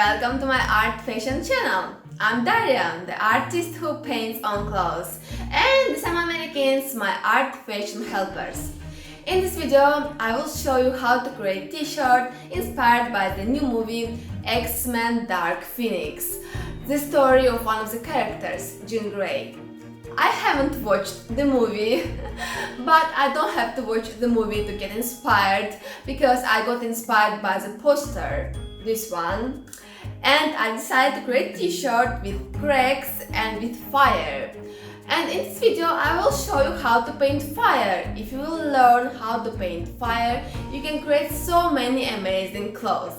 Welcome to my art fashion channel. I'm Daria, the artist who paints on clothes, and these are my mannequins, my art fashion helpers. In this video, I will show you how to create t-shirt inspired by the new movie X-Men Dark Phoenix, the story of one of the characters, Jean Grey. I haven't watched the movie, but I don't have to watch the movie to get inspired, because I got inspired by the poster, this one, and I decided to create a t-shirt with cracks and with fire. And in this video I will show you how to paint fire. If you will learn how to paint fire, you can create so many amazing clothes.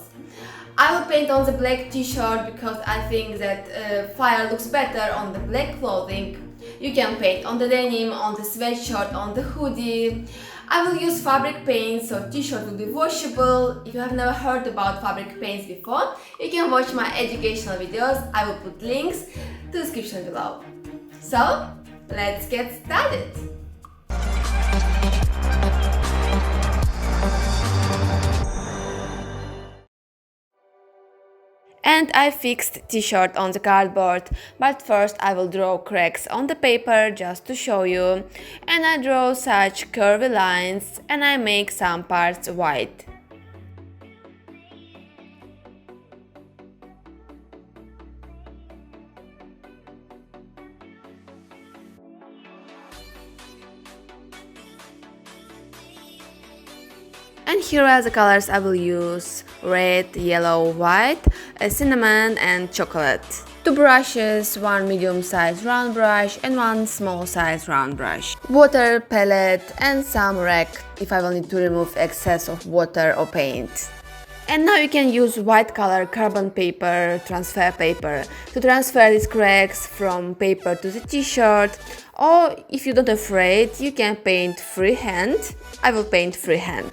I will paint on the black t-shirt because I think that fire looks better on the black clothing. You can paint on the denim, on the sweatshirt, on the hoodie. I will use fabric paint, so t-shirt will be washable. If you have never heard about fabric paints before, you can watch my educational videos. I will put links to the description below. So, let's get started! And I fixed t-shirt on the cardboard, but first I will draw cracks on the paper just to show you, and I draw such curvy lines and I make some parts white. And here are the colors I will use: red, yellow, white, cinnamon and chocolate. 2 brushes, 1 medium-sized round brush and 1 small-sized round brush. Water, palette and some rag if I will need to remove excess of water or paint. And now you can use white color carbon paper, transfer paper, to transfer these cracks from paper to the t-shirt, or if you're not afraid, you can paint freehand. I will paint freehand.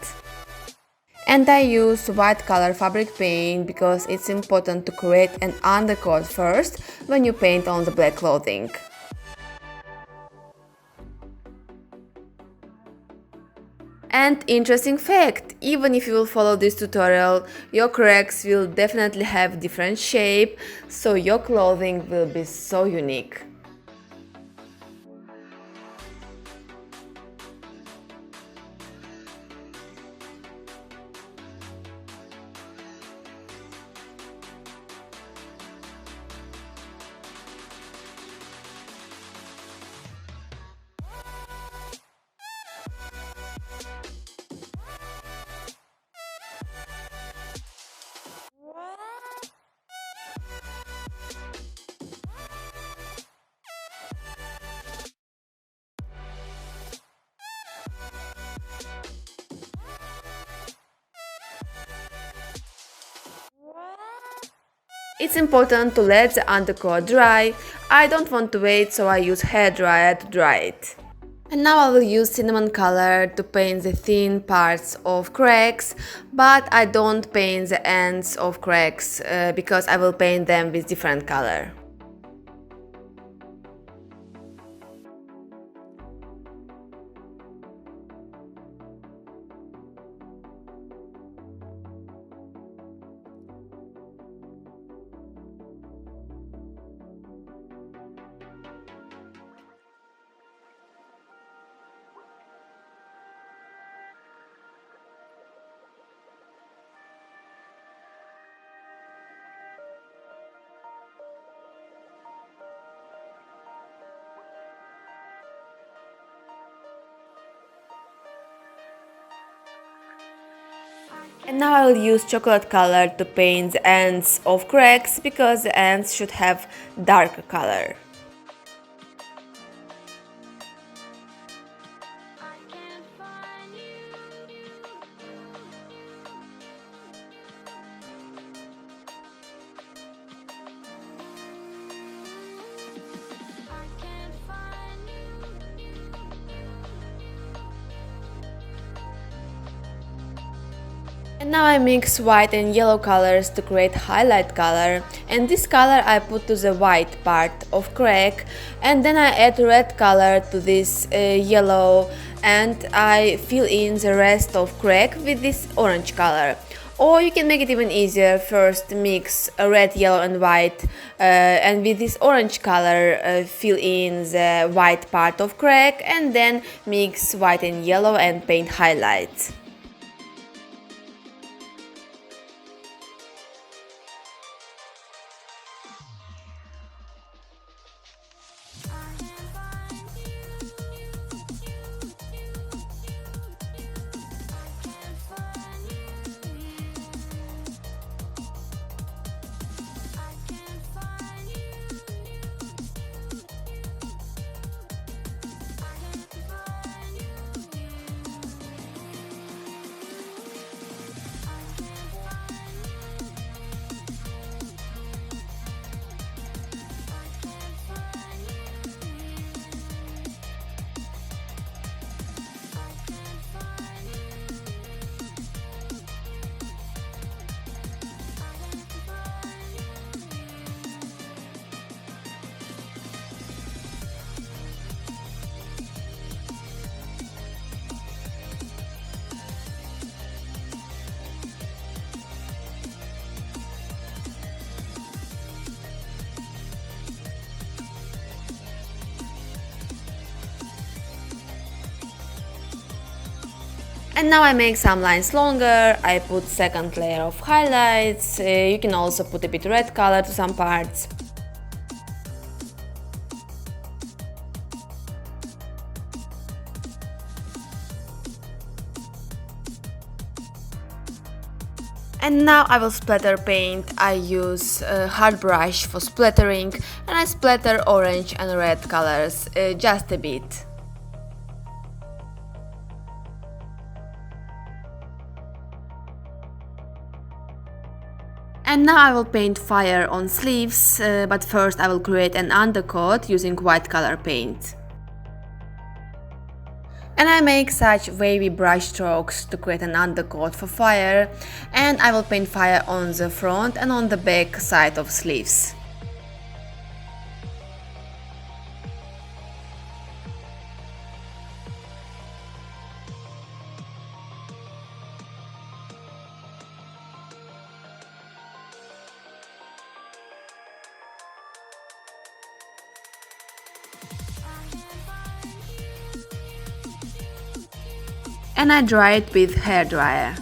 And I use white color fabric paint because it's important to create an undercoat first when you paint on the black clothing. And interesting fact, even if you will follow this tutorial, your cracks will definitely have different shape, so your clothing will be so unique. It's important to let the undercoat dry. I don't want to wait, so I use hairdryer to dry it. And now I will use cinnamon color to paint the thin parts of cracks, but I don't paint the ends of cracks because I will paint them with different color. And now I will use chocolate color to paint the ends of cracks because the ends should have darker color. And now I mix white and yellow colors to create highlight color, and this color I put to the white part of crack, and then I add red color to this yellow, and I fill in the rest of crack with this orange color. Or you can make it even easier. First mix red, yellow and white, and with this orange color fill in the white part of crack, and then mix white and yellow and paint highlights. And now I make some lines longer. I put second layer of highlights. You can also put a bit red color to some parts. And now I will splatter paint. I use a hard brush for splattering, and I splatter orange and red colors, just a bit. And now I will paint fire on sleeves, but first I will create an undercoat using white color paint. And I make such wavy brush strokes to create an undercoat for fire, and I will paint fire on the front and on the back side of sleeves. And I dry it with hairdryer.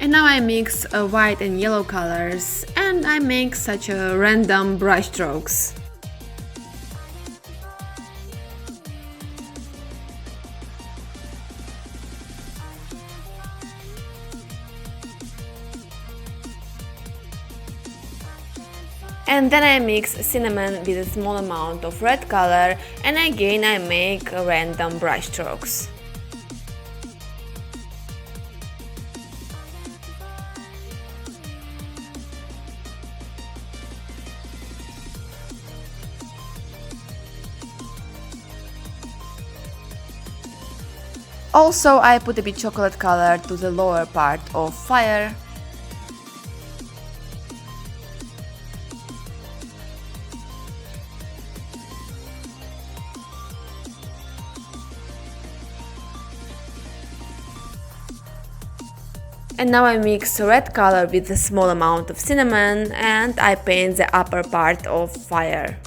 And now I mix white and yellow colors, and I make such a random brush strokes. And then I mix cinnamon with a small amount of red color, and again I make random brush strokes. Also, I put a bit chocolate color to the lower part of fire. And now I mix red color with a small amount of cinnamon, and I paint the upper part of fire.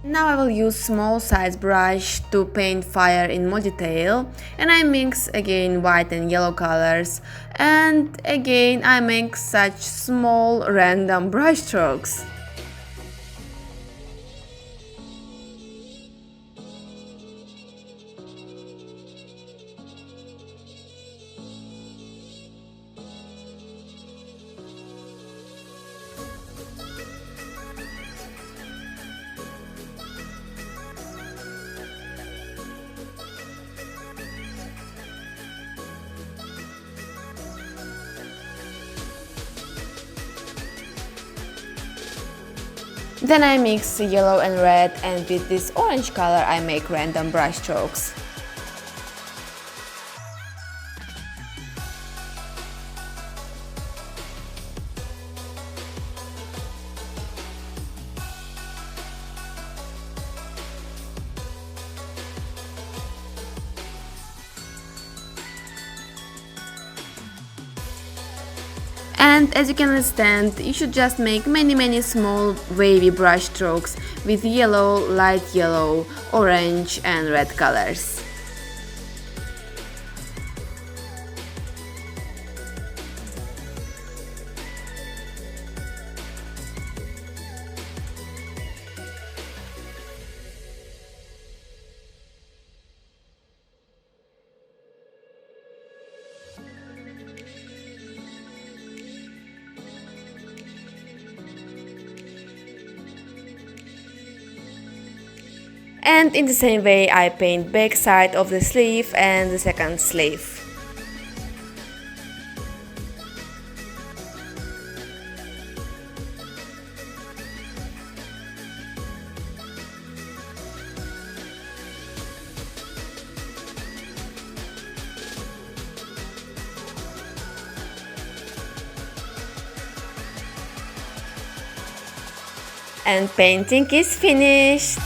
Now I will use small size brush to paint fire in more detail, and I mix again white and yellow colors, and again I make such small random brush strokes. Then I mix yellow and red, and with this orange color I make random brush strokes. And as you can understand, you should just make many small wavy brush strokes with yellow, light yellow, orange and red colors. And in the same way I paint back side of the sleeve and the second sleeve. And painting is finished!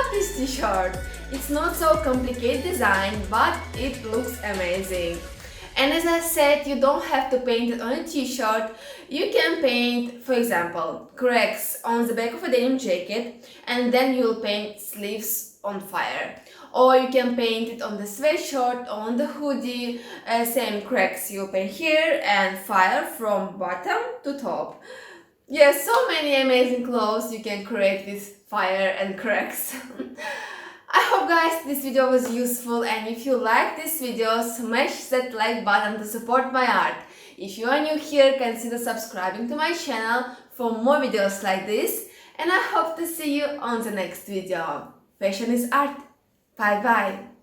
This t-shirt. It's not so complicated design, but it looks amazing. And as I said, you don't have to paint it on a t-shirt. You can paint, for example, cracks on the back of a denim jacket, and then you'll paint sleeves on fire. Or you can paint it on the sweatshirt, on the hoodie, same cracks you'll paint here, and fire from bottom to top. Yes, so many amazing clothes you can create with fire and cracks. I hope guys this video was useful, and if you like this video, smash that like button to support my art. If you are new here, consider subscribing to my channel for more videos like this, and I hope to see you on the next video. Fashion is art. Bye bye.